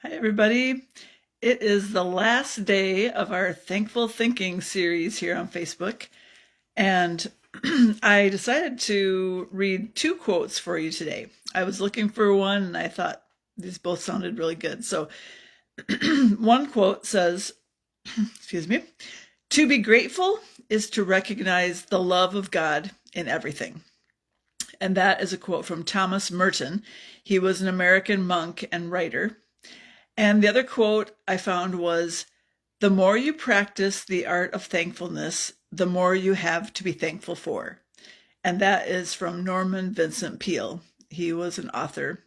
Hi, everybody. It is the last day of our Thankful Thinking series here on Facebook, and I decided to read two quotes for you today. I was looking for one, and I thought these both sounded really good. So, one quote says, excuse me, to be grateful is to recognize the love of God in everything. And that is a quote from Thomas Merton. He was an American monk and writer. And the other quote I found was, the more you practice the art of thankfulness, the more you have to be thankful for. And that is from Norman Vincent Peale. He was an author,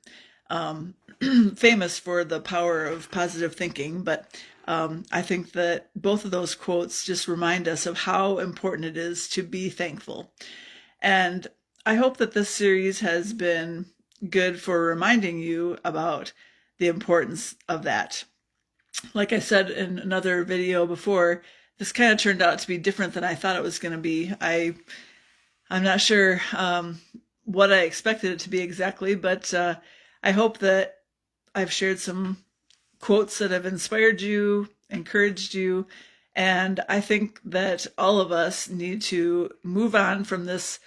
famous for the power of positive thinking, but I think that both of those quotes just remind us of how important it is to be thankful. And I hope that this series has been good for reminding you about the importance of that. Like I said in another video before, this kind of turned out to be different than I thought it was going to be. I'm not sure what I expected it to be exactly, but I hope that I've shared some quotes that have inspired you, encouraged you, and I think that all of us need to move on from this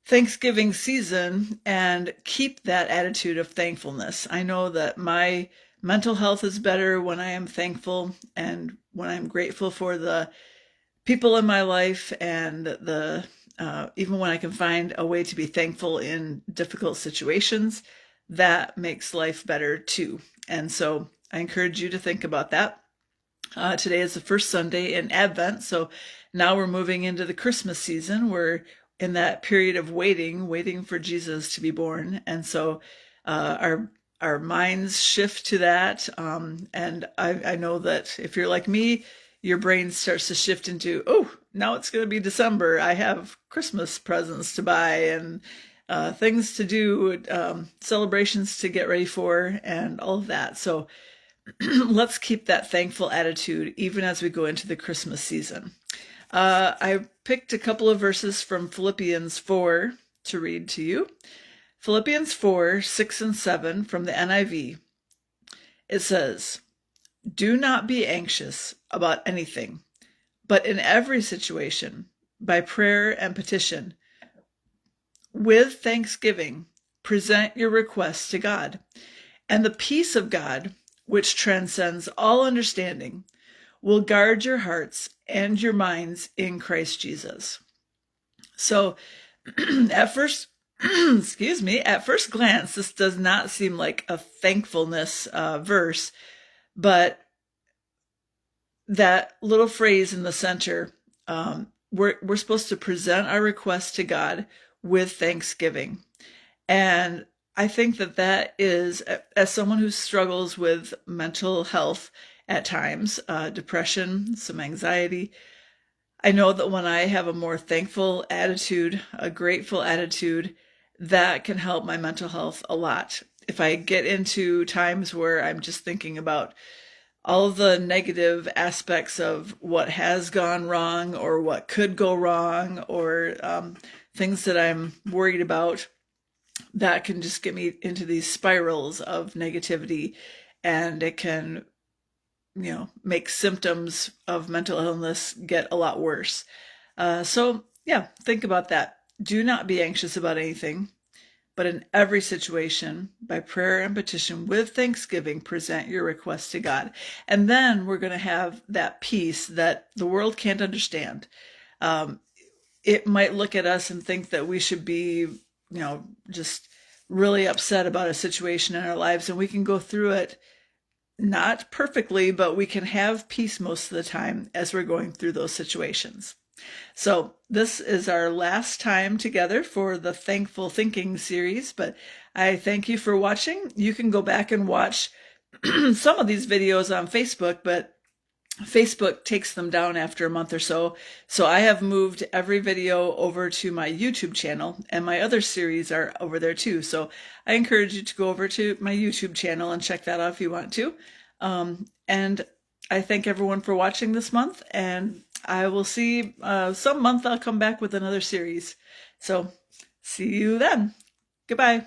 Thanksgiving season and keep that attitude of thankfulness. I know that my mental health is better when I am thankful and when I'm grateful for the people in my life, and the even when I can find a way to be thankful in difficult situations, that makes life better too. And so I encourage you to think about that. Today is the first Sunday in Advent, so now we're moving into the Christmas season. We're in that period of waiting for Jesus to be born. And so our minds shift to that. And I know that if you're like me, your brain starts to shift into, oh, now it's going to be December. I have Christmas presents to buy and things to do, celebrations to get ready for, and all of that. So let's keep that thankful attitude even as we go into the Christmas season. I picked a couple of verses from Philippians 4 to read to you. Philippians 4, 6 and 7 from the NIV. It says, do not be anxious about anything, but in every situation, by prayer and petition, with thanksgiving, present your requests to God, and the peace of God, which transcends all understanding, will guard your hearts and your minds in Christ Jesus. So at first, at first glance, this does not seem like a thankfulness verse, but that little phrase in the center, we're supposed to present our requests to God with thanksgiving. And I think that is, as someone who struggles with mental health at times, depression, some anxiety, I know that when I have a more thankful attitude, a grateful attitude, that can help my mental health a lot. If I get into times where I'm just thinking about all of the negative aspects of what has gone wrong or what could go wrong, or things that I'm worried about, that can just get me into these spirals of negativity, and it can make symptoms of mental illness get a lot worse. So yeah, think about that. Do not be anxious about anything, but in every situation, by prayer and petition with thanksgiving, present your requests to God. And then we're going to have that peace that the world can't understand. It might look at us and think that we should be, just really upset about a situation in our lives, and we can go through it not perfectly, but we can have peace most of the time as we're going through those situations. So this is our last time together for the Thankful Thinking series, but I thank you for watching. You can go back and watch some of these videos on Facebook, but Facebook takes them down after a month or so. So I have moved every video over to my YouTube channel, and my other series are over there too. So I encourage you to go over to my YouTube channel and check that out if you want to. And I thank everyone for watching this month, and I will see some month I'll come back with another series. So see you then. Goodbye.